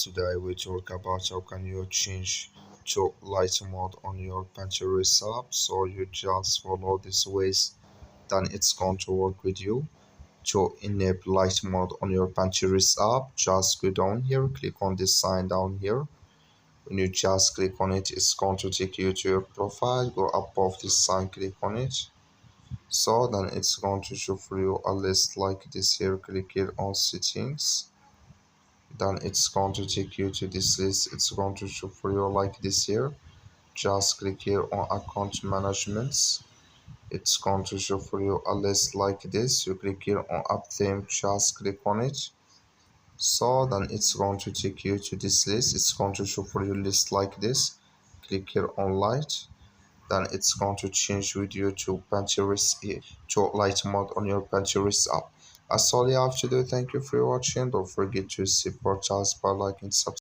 today we talk about how can you change to light mode on your Pinterest app. So you just follow these ways, then it's going to work with you. To enable light mode on your Pinterest app, just go down here, click on this sign down here. When you just click on it, it's going to take you to your profile. Go above this sign, click on it. So then it's going to show for you a list like this here. Click here on settings, then it's going to take you to this list. It's going to show for you like this here. Just click here on account management. It's going to show for you a list like this. You click here on app theme, just click on it. So then it's going to take you to this list. It's going to show for you list like this. Click here on light, then it's going to change with you to Pinterest, to light mode on your Pinterest app. That's all you have to do. Thank you for watching. Don't forget to support us by liking, subscribe.